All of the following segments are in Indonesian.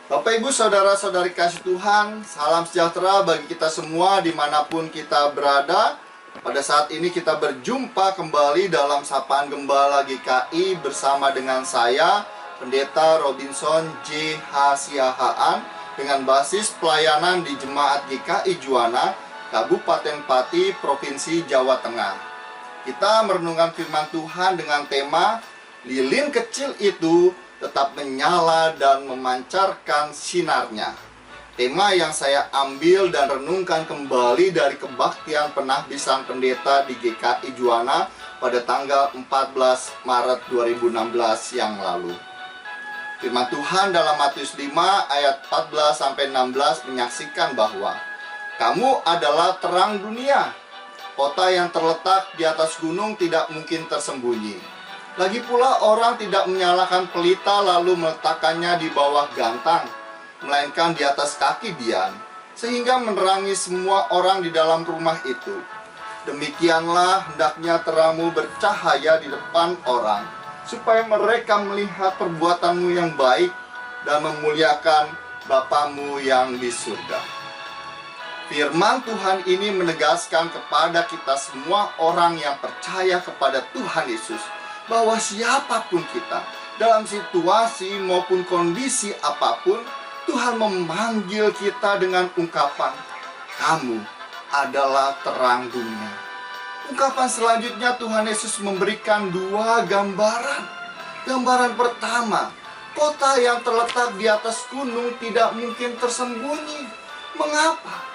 Bapak Ibu Saudara-saudari kasih Tuhan, salam sejahtera bagi kita semua dimanapun kita berada. Pada saat ini kita berjumpa kembali dalam Sapaan Gembala GKI bersama dengan saya, Pendeta Robinson J. H. Siahaan, dengan basis pelayanan di Jemaat GKI Juwana, Kabupaten Pati, Provinsi Jawa Tengah. Kita merenungkan firman Tuhan dengan tema Lilin kecil itu tetap menyala dan memancarkan sinarnya. Tema yang saya ambil dan renungkan kembali dari kebaktian penahbisan pendeta di GKI Juwana pada tanggal 14 Maret 2016 yang lalu. Firman Tuhan dalam Matius 5 ayat 14-16 menyaksikan bahwa kamu adalah terang dunia. Kota yang terletak di atas gunung tidak mungkin tersembunyi. Lagi pula orang tidak menyalakan pelita lalu meletakkannya di bawah gantang, melainkan di atas kaki dian, sehingga menerangi semua orang di dalam rumah itu. Demikianlah hendaknya terangmu bercahaya di depan orang, supaya mereka melihat perbuatanmu yang baik dan memuliakan Bapamu yang di surga. Firman Tuhan ini menegaskan kepada kita semua orang yang percaya kepada Tuhan Yesus, bahwa siapapun kita, dalam situasi maupun kondisi apapun, Tuhan memanggil kita dengan ungkapan, kamu adalah terang dunia. Ungkapan selanjutnya Tuhan Yesus memberikan dua gambaran. Gambaran pertama, kota yang terletak di atas gunung tidak mungkin tersembunyi. Mengapa?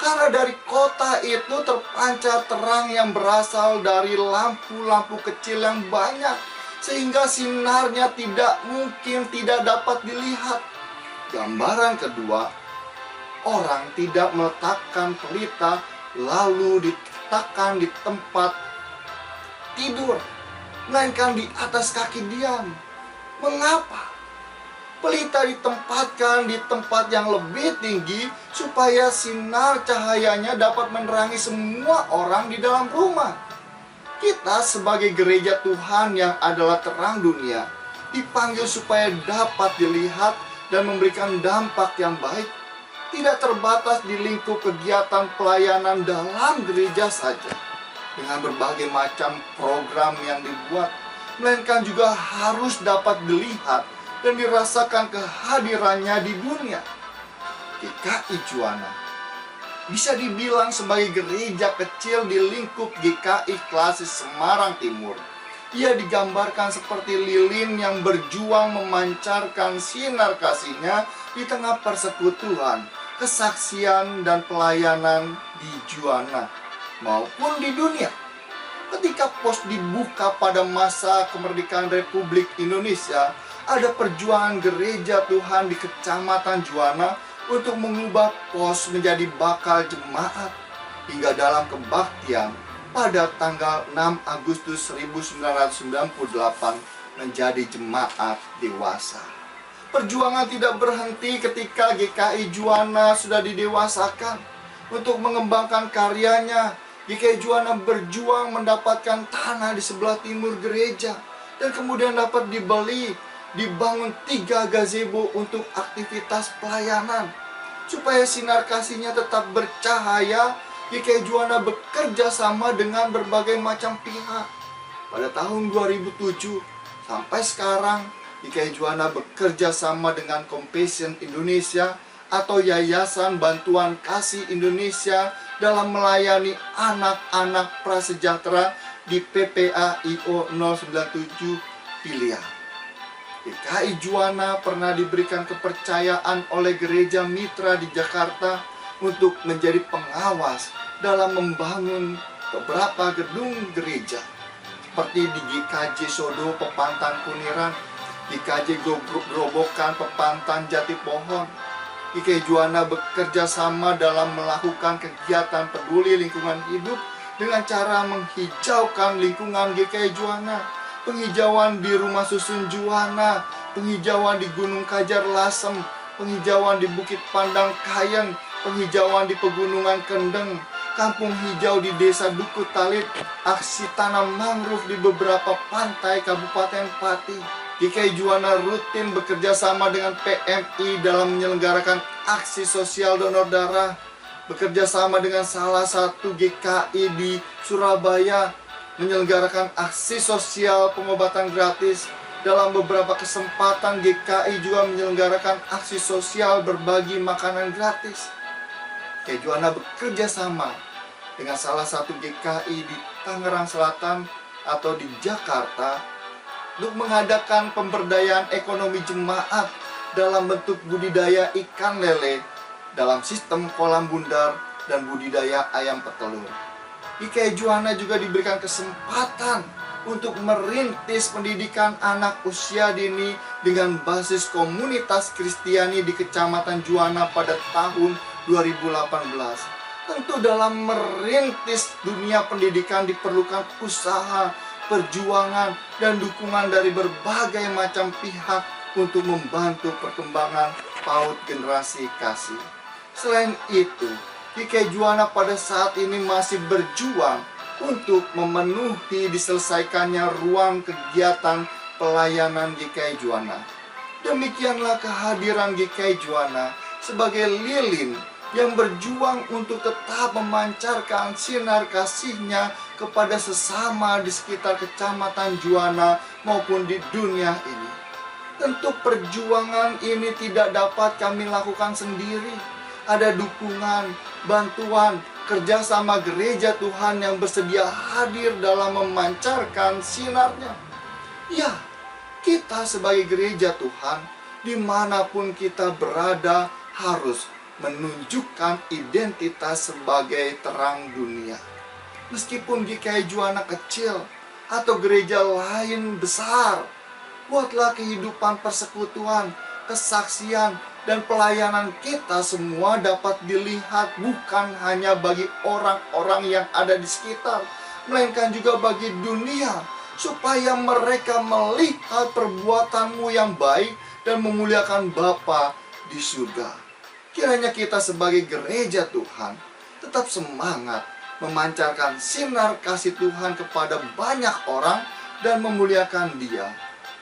Karena dari kota itu terpancar terang yang berasal dari lampu-lampu kecil yang banyak, sehingga sinarnya tidak mungkin tidak dapat dilihat. Gambaran kedua, orang tidak meletakkan pelita lalu diletakkan di tempat tidur, melainkan di atas kaki dian. Mengapa? Pelita ditempatkan di tempat yang lebih tinggi supaya sinar cahayanya dapat menerangi semua orang di dalam rumah. Kita sebagai gereja Tuhan yang adalah terang dunia dipanggil supaya dapat dilihat dan memberikan dampak yang baik, tidak terbatas di lingkup kegiatan pelayanan dalam gereja saja dengan berbagai macam program yang dibuat, melainkan juga harus dapat dilihat dan dirasakan kehadirannya di dunia. GKI Juwana bisa dibilang sebagai gereja kecil di lingkup GKI Klasis Semarang Timur. Ia digambarkan seperti lilin yang berjuang memancarkan sinar kasihnya di tengah persekutuan, kesaksian, dan pelayanan di Juwana maupun di dunia. Ketika pos dibuka pada masa kemerdekaan Republik Indonesia, ada perjuangan gereja Tuhan di Kecamatan Juwana untuk mengubah pos menjadi bakal jemaat hingga dalam kebaktian pada tanggal 6 Agustus 1998 menjadi jemaat dewasa. Perjuangan tidak berhenti ketika GKI Juwana sudah didewasakan. Untuk mengembangkan karyanya, GKI Juwana berjuang mendapatkan tanah di sebelah timur gereja dan kemudian dapat dibangun 3 gazebo untuk aktivitas pelayanan. Supaya sinar kasihnya tetap bercahaya, GKI Juwana bekerja sama dengan berbagai macam pihak. Pada tahun 2007 sampai sekarang, GKI Juwana bekerja sama dengan Compassion Indonesia atau Yayasan Bantuan Kasih Indonesia dalam melayani anak-anak prasejahtera di PPA IO 097 Pilihan. GKI Juwana pernah diberikan kepercayaan oleh gereja mitra di Jakarta untuk menjadi pengawas dalam membangun beberapa gedung gereja seperti di GKJ Sodo Pepantan Kuniran, GKJ Grobokan Pepantan Jati Pohon. GKI Juwana bekerja sama dalam melakukan kegiatan peduli lingkungan hidup dengan cara menghijaukan lingkungan GKI Juwana. Penghijauan di Rumah Susun Juwana, penghijauan di Gunung Kajar Lasem, penghijauan di Bukit Pandang Kayen, penghijauan di Pegunungan Kendeng, kampung hijau di Desa Duku Talit, aksi tanam mangrove di beberapa pantai Kabupaten Pati, GKI Juwana rutin bekerja sama dengan PMI dalam menyelenggarakan aksi sosial donor darah, bekerja sama dengan salah satu GKI di Surabaya, menyelenggarakan aksi sosial pengobatan gratis. Dalam beberapa kesempatan GKI juga menyelenggarakan aksi sosial berbagi makanan gratis. GKI Juwana bekerja sama dengan salah satu GKI di Tangerang Selatan atau di Jakarta untuk mengadakan pemberdayaan ekonomi jemaat dalam bentuk budidaya ikan lele dalam sistem kolam bundar dan budidaya ayam petelur. GKI Juwana juga diberikan kesempatan untuk merintis pendidikan anak usia dini dengan basis komunitas Kristiani di Kecamatan Juwana pada tahun 2018. Tentu dalam merintis dunia pendidikan diperlukan usaha, perjuangan, dan dukungan dari berbagai macam pihak untuk membantu perkembangan PAUD generasi kasih. Selain itu, GKI Juwana pada saat ini masih berjuang untuk memenuhi diselesaikannya ruang kegiatan pelayanan GKI Juwana. Demikianlah kehadiran GKI Juwana sebagai lilin yang berjuang untuk tetap memancarkan sinar kasihnya kepada sesama di sekitar Kecamatan Juwana maupun di dunia ini. Tentu perjuangan ini tidak dapat kami lakukan sendiri. Ada dukungan, bantuan, kerjasama gereja Tuhan yang bersedia hadir dalam memancarkan sinarnya. Ya, kita sebagai gereja Tuhan, dimanapun kita berada, harus menunjukkan identitas sebagai terang dunia. Meskipun GKI Juwana kecil atau gereja lain besar, buatlah kehidupan persekutuan, kesaksian, dan pelayanan kita semua dapat dilihat bukan hanya bagi orang-orang yang ada di sekitar, melainkan juga bagi dunia, supaya mereka melihat perbuatanmu yang baik dan memuliakan Bapa di surga. Kiranya kita sebagai gereja Tuhan tetap semangat memancarkan sinar kasih Tuhan kepada banyak orang dan memuliakan Dia.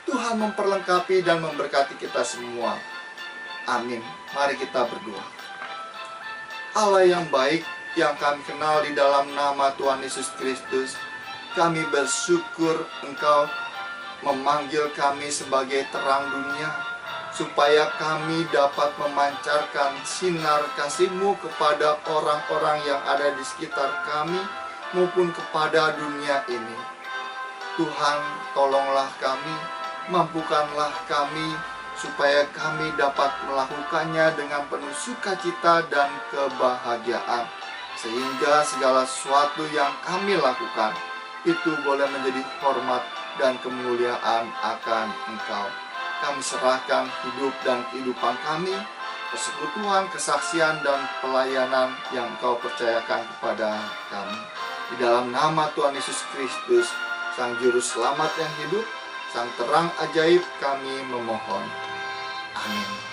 Tuhan memperlengkapi dan memberkati kita semua. Amin. Mari kita berdoa. Allah yang baik, yang kami kenal di dalam nama Tuhan Yesus Kristus, kami bersyukur Engkau memanggil kami sebagai terang dunia, supaya kami dapat memancarkan sinar kasih-Mu kepada orang-orang yang ada di sekitar kami maupun kepada dunia ini. Tuhan, tolonglah kami, mampukanlah kami, supaya kami dapat melakukannya dengan penuh sukacita dan kebahagiaan, sehingga segala sesuatu yang kami lakukan itu boleh menjadi hormat dan kemuliaan akan Engkau. Kami serahkan hidup dan kehidupan kami, persekutuan, kesaksian, dan pelayanan yang Engkau percayakan kepada kami. Di dalam nama Tuhan Yesus Kristus, Sang Juru Selamat yang hidup, Sang terang ajaib, kami memohon. Amin.